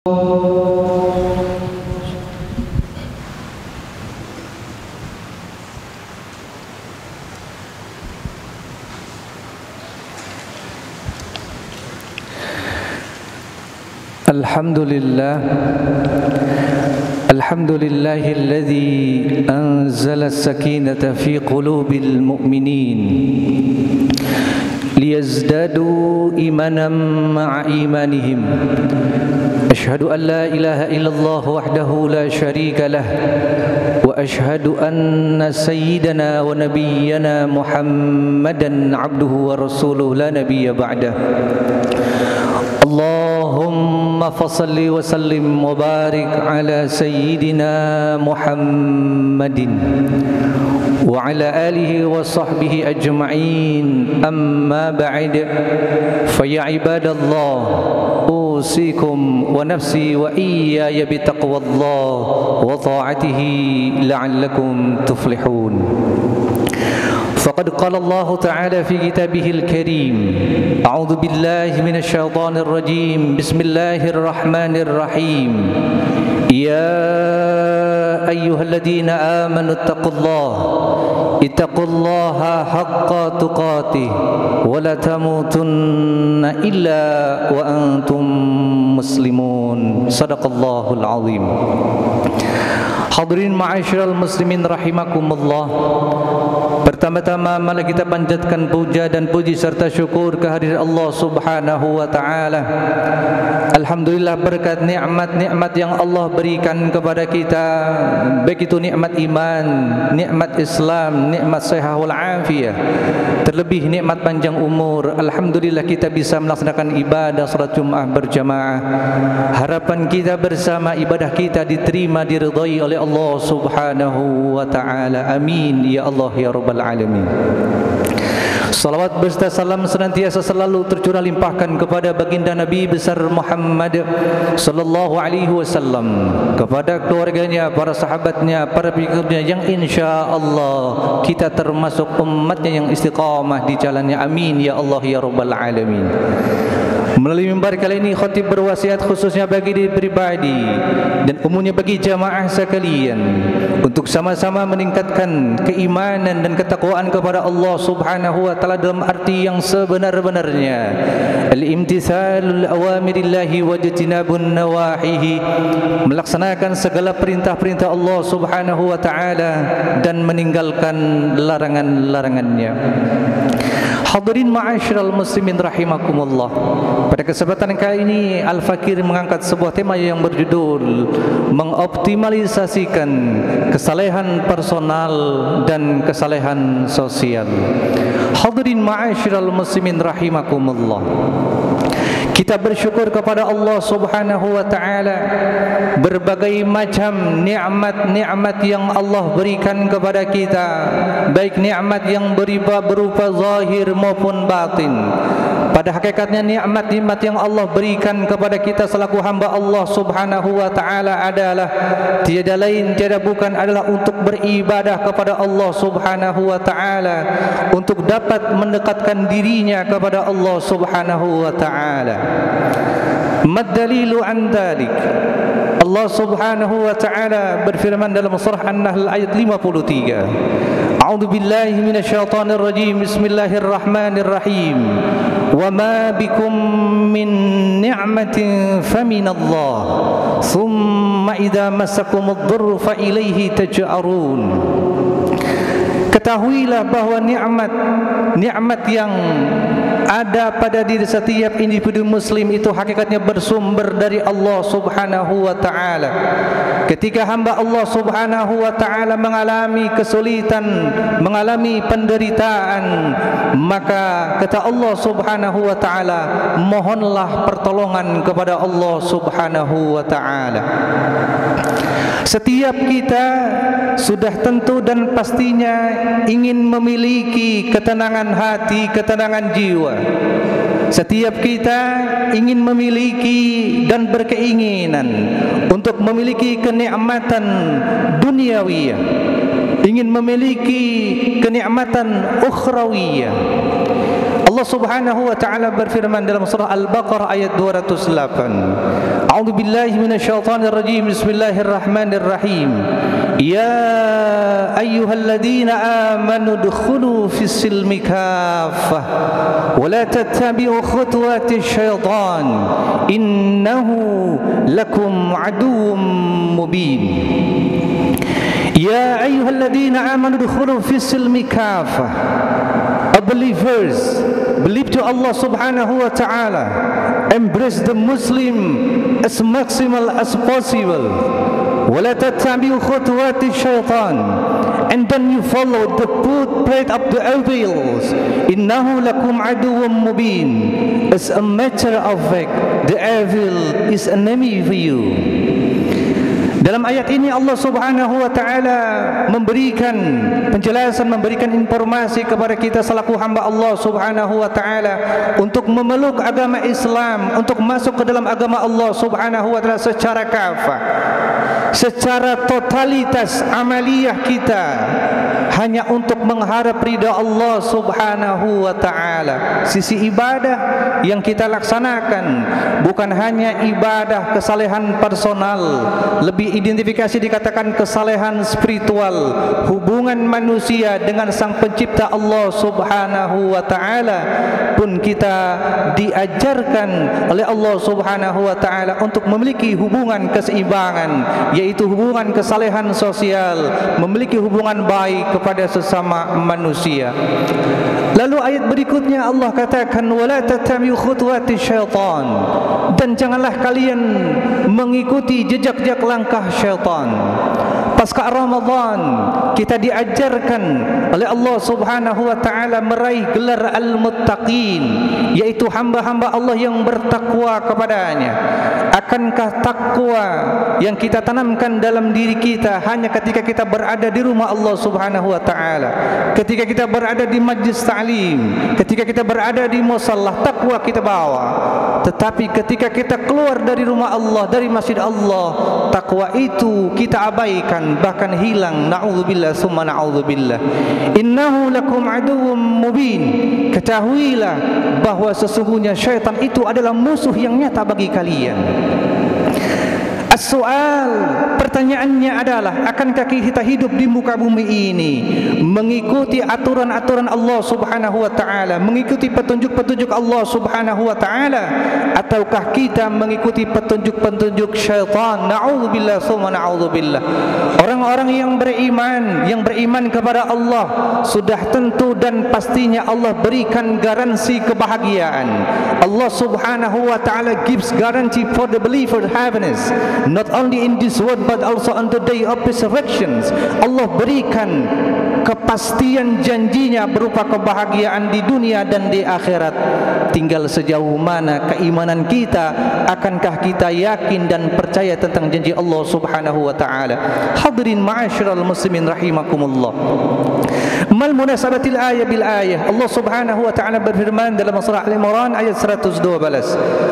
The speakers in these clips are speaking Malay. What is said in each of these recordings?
Alhamdulillahilladzi anzala as-sakinata fi qulubil mu'minin liyazdadu imanan ma'a imanihim. Ashhadu an la ilaha illallah wahdahu la syarika lah wa ashhadu anna sayyidana wa nabiyyana Muhammadan abduhu wa rasuluhu la nabiyya ba'dah. Allahumma fasalli wa sallim wa barik ala sayyidina Muhammadin wa ala alihi wa sahbihi ajma'in. Amma ba'd, fa ya ibadallah, usikum wa nafsi wa iyaya bitaqwallah wa ta'atihi la'allakum tuflihun. فقد قال الله تعالى في كتابه الكريم: أعوذ بالله من الشيطان الرجيم، بسم الله الرحمن الرحيم. يا أيها الذين آمنوا اتقوا الله حق تقاته ولا تموتن إلا وأنتم مسلمون. صدق الله العظيم. Hadirin ma'asyiral muslimin rahimakumullah. Pertama-tama mari kita panjatkan puja dan puji serta syukur kehadirat Allah Subhanahu wa taala. Alhamdulillah, berkat nikmat-nikmat yang Allah berikan kepada kita, baik itu nikmat iman, nikmat Islam, nikmat sehat wal afiah, terlebih nikmat panjang umur. Alhamdulillah kita bisa melaksanakan ibadah salat Jumat berjamaah. Harapan kita bersama ibadah kita diterima, diridhai oleh Allah Subhanahu wa taala. Amin ya Allah ya rabbal alamin. Salawat beserta salam senantiasa selalu tercurah limpahkan kepada baginda Nabi besar Muhammad sallallahu alaihi wasallam, kepada keluarganya, para sahabatnya, para pengikutnya yang insya-Allah kita termasuk umatnya yang istiqamah di jalannya. Amin ya Allah ya rabbal alamin. Melalui mimbar kali ini khatib berwasiat khususnya bagi diri pribadi dan umumnya bagi jamaah sekalian untuk sama-sama meningkatkan keimanan dan ketakwaan kepada Allah Subhanahu wa taala dalam arti yang sebenar-benarnya. Al-imtithalul awamirillahi wa ijtinabun nawahihi, melaksanakan segala perintah-perintah Allah Subhanahu wa taala dan meninggalkan larangan-larangannya. Hadirin ma'asyiral muslimin rahimakumullah. Pada kesempatan kali ini Al-Fakir mengangkat sebuah tema yang berjudul mengoptimalisasikan kesalehan personal dan kesalehan sosial. Hadirin ma'asyiral muslimin rahimakumullah. Kita bersyukur kepada Allah Subhanahu wa taala berbagai macam nikmat-nikmat yang Allah berikan kepada kita, baik nikmat yang berupa zahir maupun batin. Pada hakikatnya nikmat-nikmat yang Allah berikan kepada kita selaku hamba Allah Subhanahu wa taala adalah tiada lain tiada bukan adalah untuk beribadah kepada Allah Subhanahu wa taala, untuk dapat mendekatkan dirinya kepada Allah Subhanahu wa taala. Mad-dalilu an dzalik, Allah Subhanahu wa taala berfirman dalam surah An-Nahl ayat 53. A'udzu billahi minasyaitonir rajim. Bismillahirrahmanirrahim. Wa ma bikum min ni'matin faminallah. Tsumma idza massakumud dhurru fa ilaihi taj'arun. Ketahuilah bahwa nikmat yang ada pada diri setiap individu muslim itu hakikatnya bersumber dari Allah Subhanahu wa taala. Ketika hamba Allah Subhanahu wa taala mengalami kesulitan, mengalami penderitaan, maka kata Allah Subhanahu wa taala, mohonlah pertolongan kepada Allah Subhanahu wa taala. Setiap kita sudah tentu dan pastinya ingin memiliki ketenangan hati, ketenangan jiwa. Setiap kita ingin memiliki dan berkeinginan untuk memiliki kenikmatan duniawiyah, ingin memiliki kenikmatan ukhrawiyah. Allah Subhanahu wa taala berfirman dalam surah Al-Baqarah ayat 208. A'udzu billahi minasyaitonir rajim. Bismillahirrahmanirrahim. Ya ayyuhalladzina amanu dkhulu fis-silmi kaffah wa la tattabi'u khutuwatis syaitan innahu lakum aduwwum mubin. Ya ayyuhalladzina amanu dkhulu fis-silmi kaffah. Believers, believe to Allah Subhanahu wa ta'ala, embrace the Muslim as maximal as possible. وَلَا تَتَّبِعُوا خُطُوَاتِ الشَّيْطَانِ, and then you follow the footprint of the evils. إِنَّهُ لَكُمْ عَدُوٌّ مُبِينٌ. As a matter of fact, the evil is an enemy for you. Dalam ayat ini Allah Subhanahu wa taala memberikan penjelasan, memberikan informasi kepada kita selaku hamba Allah Subhanahu wa taala untuk memeluk agama Islam, untuk masuk ke dalam agama Allah Subhanahu wa taala secara kafah, secara totalitas amaliyah kita hanya untuk mengharap ridha Allah Subhanahu wa taala. Sisi ibadah yang kita laksanakan bukan hanya ibadah kesalehan personal, lebih identifikasi dikatakan kesalehan spiritual, hubungan manusia dengan sang pencipta Allah Subhanahu wa taala pun kita diajarkan oleh Allah Subhanahu wa taala untuk memiliki hubungan keseimbangan, yaitu hubungan kesalehan sosial, memiliki hubungan baik kepada sesama manusia. Lalu ayat berikutnya Allah katakan wala tattabi'u khutuwatis syaitan, dan janganlah kalian mengikuti jejak-jejak langkah syaitan. Pasca Ramadan kita diajarkan oleh Allah Subhanahu wa taala meraih gelar al-muttaqin, yaitu hamba-hamba Allah yang bertakwa kepadanya. Akankah takwa yang kita tanamkan dalam diri kita hanya ketika kita berada di rumah Allah Subhanahu wa taala, ketika kita berada di majlis ta'lim, ketika kita berada di musalla, takwa kita bawa? Tetapi ketika kita keluar dari rumah Allah, dari masjid Allah, takwa itu kita abaikan, bahkan hilang. Na'udzubillah summa na'udzubillah. Innahu lakum aduwwum mubin. Ketahuilah bahwa sesungguhnya syaitan itu adalah musuh yang nyata bagi kalian. As-soal, pertanyaannya adalah, akankah kita hidup di muka bumi ini mengikuti aturan-aturan Allah Subhanahu wa taala, mengikuti petunjuk-petunjuk Allah Subhanahu wa taala, ataukah kita mengikuti petunjuk-petunjuk syaitan? Na'udzubillah summa na'udzubillah. Orang-orang yang beriman kepada Allah sudah tentu dan pastinya Allah berikan garansi kebahagiaan. Allah Subhanahu wa taala gives guarantee for the believer happiness, not only in this world but also on the day of resurrection. Allah berikan kepastian janjinya berupa kebahagiaan di dunia dan di akhirat. Tinggal sejauh mana keimanan kita, akankah kita yakin dan percaya tentang janji Allah Subhanahu wa taala. Hadirin ma'asyiral muslimin rahimakumullah. Mal munasabatil ayah bil ayah. Allah Subhanahu wa taala berfirman dalam surah Al-Imran ayat 112.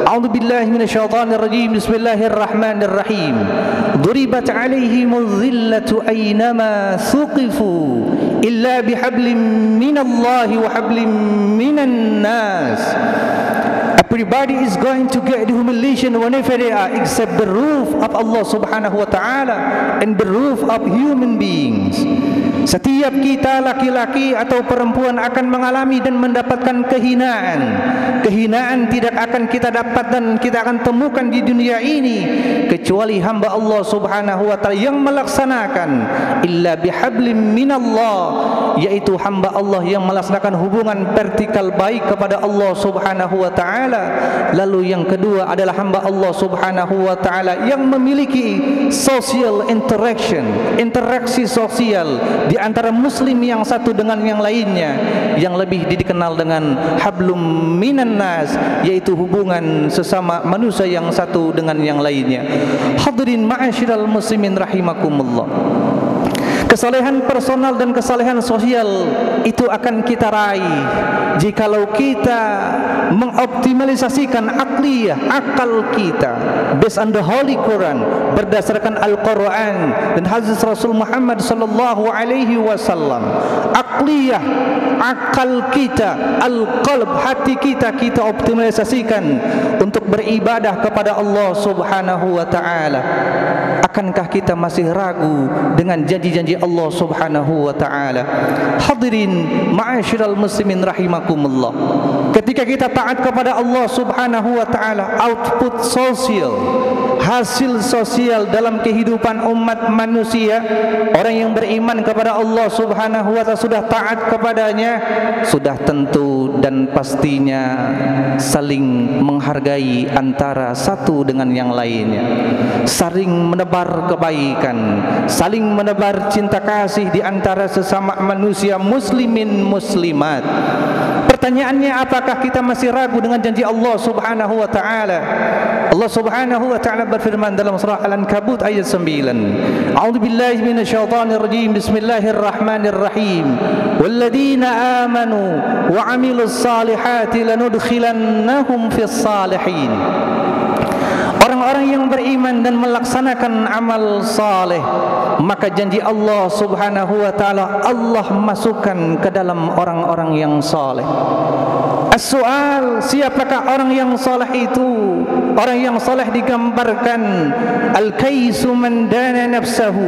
A'udzu billahi minasyaitonir rajim. Bismillahirrahmanirrahim. Duribat 'alaihimudz dhillatu aynama thuqifu illa bihablin minallahi wa hablin minan nas. Everybody is going to get the humiliation whenever they are, except the roof of Allah Subhanahu wa taala and the roof of human beings. Setiap kita laki-laki atau perempuan akan mengalami dan mendapatkan kehinaan. Kehinaan tidak akan kita dapat dan kita akan temukan di dunia ini kecuali hamba Allah Subhanahu wa taala yang melaksanakan illa bihablim minallah, yaitu hamba Allah yang melaksanakan hubungan vertikal baik kepada Allah Subhanahu wa taala. Lalu yang kedua adalah hamba Allah Subhanahu wa taala yang memiliki social interaction, interaksi sosial di antara muslim yang satu dengan yang lainnya, yang lebih dikenal dengan hablum minan nas, yaitu hubungan sesama manusia yang satu dengan yang lainnya. Hadirin ma'asyiral muslimin rahimakumullah. Kesalehan personal dan kesalehan sosial itu akan kita raih jikalau kita mengoptimalisasikan akliyah, akal kita based on the Holy Quran, berdasarkan Al-Quran dan hadis Rasul Muhammad sallallahu alaihi wasallam. Akliyah akal kita, al-qalb, hati kita optimalisasikan untuk beribadah kepada Allah Subhanahu wa taala. Akankah kita masih ragu dengan janji-janji Allah Subhanahu wa taala? Hadirin ma'asyiral muslimin rahimakumullah. Ketika kita taat kepada Allah Subhanahu wa taala, output sosial, hasil sosial dalam kehidupan umat manusia, orang yang beriman kepada Allah Subhanahu wa taala sudah taat kepadanya, sudah tentu dan pastinya saling menghargai antara satu dengan yang lainnya, saling menebar kebaikan, saling menebar cinta kasih di antara sesama manusia muslimin muslimat. Pertanyaannya, apakah kita masih ragu dengan janji Allah Subhanahu wa taala? Allah Subhanahu wa taala berfirman dalam surah Al-Ankabut ayat 9. A'udzu billahi minasyaitonir rajim. Bismillahirrahmanirrahim. Walladzina amanu wa 'amilus salihati lanudkhilannahum fis salihin. Orang-orang yang beriman dan melaksanakan amal saleh, maka janji Allah Subhanahu wa taala Allah masukkan ke dalam orang-orang yang saleh. As-soal, siapakah orang yang saleh itu? Orang yang saleh digambarkan al-kaisu man dana nafsahu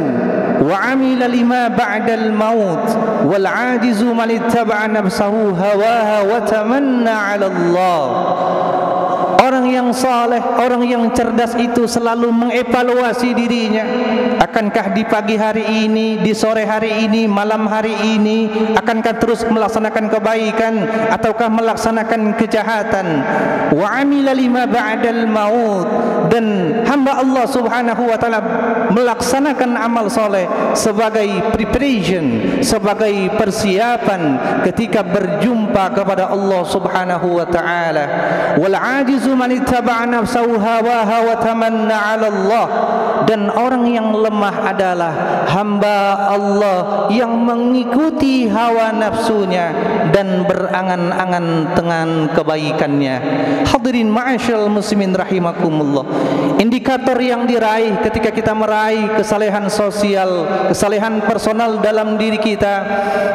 wa 'amila lima ba'dal maut wal 'ajizu man ittaba'a nafsahu hawaha wa tamanna 'ala Allah. Orang yang saleh, orang yang cerdas itu selalu mengevaluasi dirinya. Akankah di pagi hari ini, di sore hari ini, malam hari ini, akankah terus melaksanakan kebaikan ataukah melaksanakan kejahatan? Wa 'amila lima ba'dal maut, dan hamba Allah Subhanahu wa taala melaksanakan amal saleh sebagai preparation, sebagai persiapan ketika berjumpa kepada Allah Subhanahu wa taala. Wal 'ajizu man ittaba'a nafsahu hawaha wa tamanna 'ala Allah, dan orang yang lemah adalah hamba Allah yang mengikuti hawa nafsunya dan berangan-angan dengan kebaikannya. Hadirin ma'asyiral muslimin rahimakumullah. Indikator yang diraih ketika kita meraih kesalehan sosial, kesalehan personal dalam diri kita,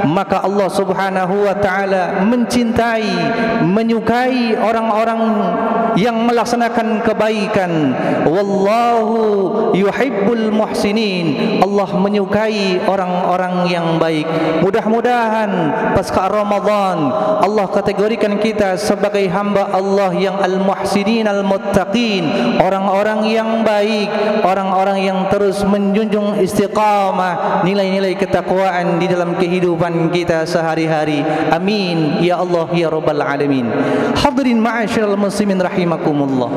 maka Allah Subhanahu wa taala mencintai, menyukai orang-orang yang melaksanakan kebaikan. Wallahu yuhibbul muhsinin. Allah menyukai orang-orang yang baik. Mudah-mudahan pasca Ramadan Allah kategorikan kita sebagai hamba Allah yang al-muhsinin al-muttaqin, orang-orang yang baik, orang-orang yang terus menjunjung istiqamah, nilai-nilai ketakwaan di dalam kehidupan kita sehari-hari. Amin ya Allah ya rabbal alamin. Hadirin ma'asyiral muslimin rahimakumullah.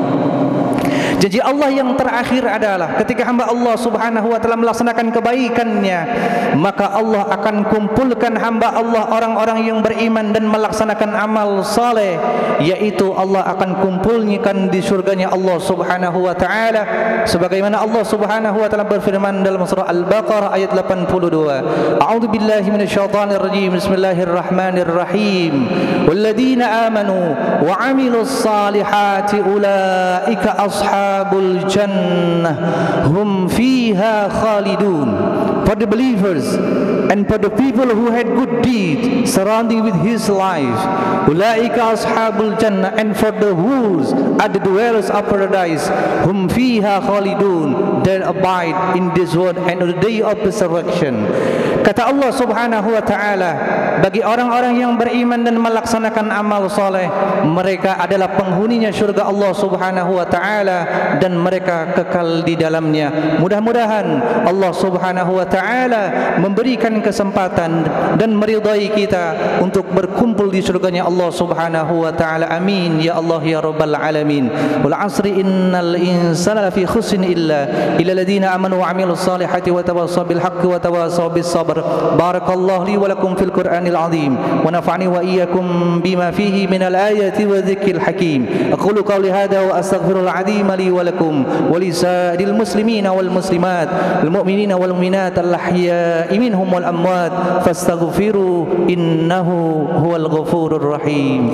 Janji Allah yang terakhir adalah ketika hamba Allah Subhanahu wa taala melaksanakan kebaikannya, maka Allah akan kumpulkan hamba Allah orang-orang yang beriman dan melaksanakan amal saleh, yaitu Allah akan kumpulkan di surganya Allah Subhanahu wa taala, sebagaimana Allah Subhanahu wa taala berfirman dalam surah Al-Baqarah ayat 82. A'udzu billahi minasyaitonir rajim. Bismillahirrahmanirrahim. Walladzina amanu wa 'amilus salihati ulaika ashabul jannah hum fiha khalidun. For the believers and for the people who had good deeds surrounding with his life, ulaika ashabul jannah, and for the whose are the dwellers of paradise, hum fiha khalidun, they abide in this world and on the day of resurrection. Kata Allah Subhanahu wa taala, bagi orang-orang yang beriman dan melaksanakan amal soleh, mereka adalah penghuninya syurga Allah Subhanahu wa taala dan mereka kekal di dalamnya. Mudah-mudahan Allah Subhanahu wa taala memberikan kesempatan dan meridai kita untuk berkumpul di surganya Allah Subhanahu wa taala. Amin ya Allah ya rabbal alamin. Wal 'asri innal insana lafi khusrin illa alladhina amanu wa 'amilus salihati wa tawassaw bil haqqi wa tawassaw bis sabr. Barakallahu li wa lakum fil Qur'anil 'azim wa nafa'ani wa iyyakum bima fihi minal ayati wa dhikril hakim. Aqulu qawli hadha wa astaghfirul 'azim li wa lakum wa li sa'iril muslimina wal muslimat al mu'minina wal mu'minat al ahya'i minhum wal amwat fastaghfiru innahu huwal ghafurur rahim.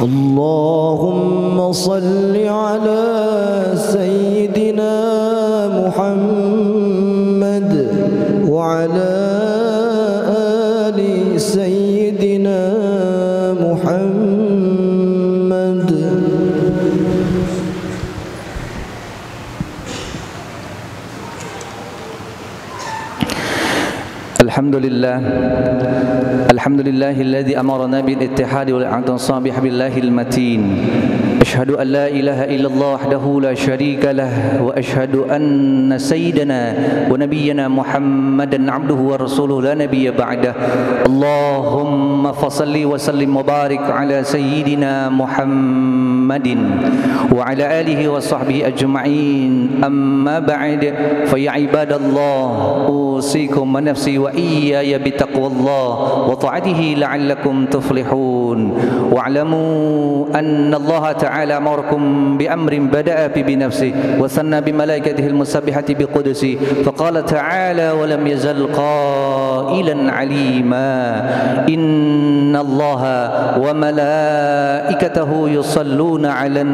Allahumma salli ala sayyidina Muhammad wa ala alihi Alhamdulillahilladzi amarna bil ittihadi wal i'tisam bihablillahil matin. Asyhadu an la ilaha illallah wahdahu la syarika lah wa asyhadu anna sayyidana wa nabiyyana Muhammadan abduhu wa rasuluhu la nabiyya ba'dah. Allahumma fassalli wa sallim wa barik ala sayyidina Muhammadin wa ala alihi wa sahbihi ajma'in. Amma ba'd, fa ya ibadallah, usikum wa nafsi wa iyaya bitaqwallah wa ta'atihi la'allakum tuflihun. Wa'lamu anna Allah ta'ala amarakum bi amrin bada'a bi nafsihi wa sanna bi malaikatihi al-musabbihati bi qudsihi. Faqala ta'ala wa lam yazal qailan 'alima. Inna Allah wa malaikatahu yusalluna 'alan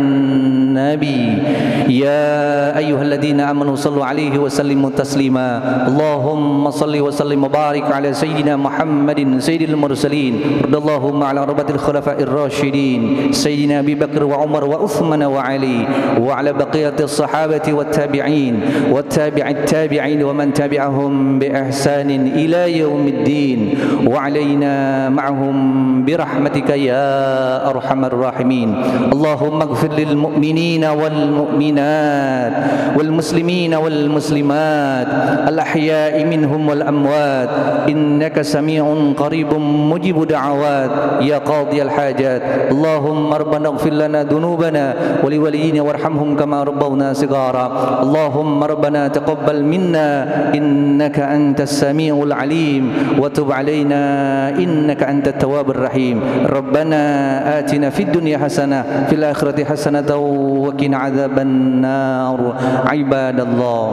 nabi. Ya ayyuhalladzina amanu sallu 'alaihi wa sallimu taslima. Allahumma salli wa sallim wa barik 'ala sayyidina Muhammadin sayyidil mursalin. Radallahu ala arbatil khulafa'ir rasyidin sayyidina Abi Bakr wa Umar wa Uthman wa Ali wa ala baqiyatis sahabati wat tabi'in wat tabi'it tabi'in wa man tabi'ahum bi ihsanin ila yaumiddin wa alaina ma'hum bi rahmatika ya arhamar rahimin. Allahumma ighfir lil mu'minina wal mu'minat wal muslimina wal muslimat al ahya'i minhum wal amwat innaka sami'un qaribun mujibud da'awat ya qadiyal hajat. Allahumma rabbana ighfir lana dhunubana wa liwalidina warhamhum kama rabbawna sighara. Allahumma rabbana taqabbal minna innaka antas samiul alim wa tub alaina innaka antat tawwabur rahim. Rabbana atina fid dunya hasanah fil akhirati hasanatan wa qina adzaban nar. Ibadallah,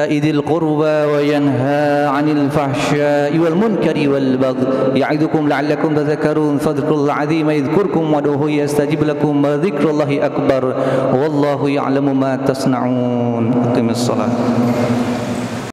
ذي القربى وينهى عن الفحشاء والمنكر والبغي يعظكم لعلكم تذكرون. فاذكروا الله العظيم يذكركم وادعوه يستجب لكم وذكر الله أكبر والله يعلم ما تصنعون. أقم الصلاة.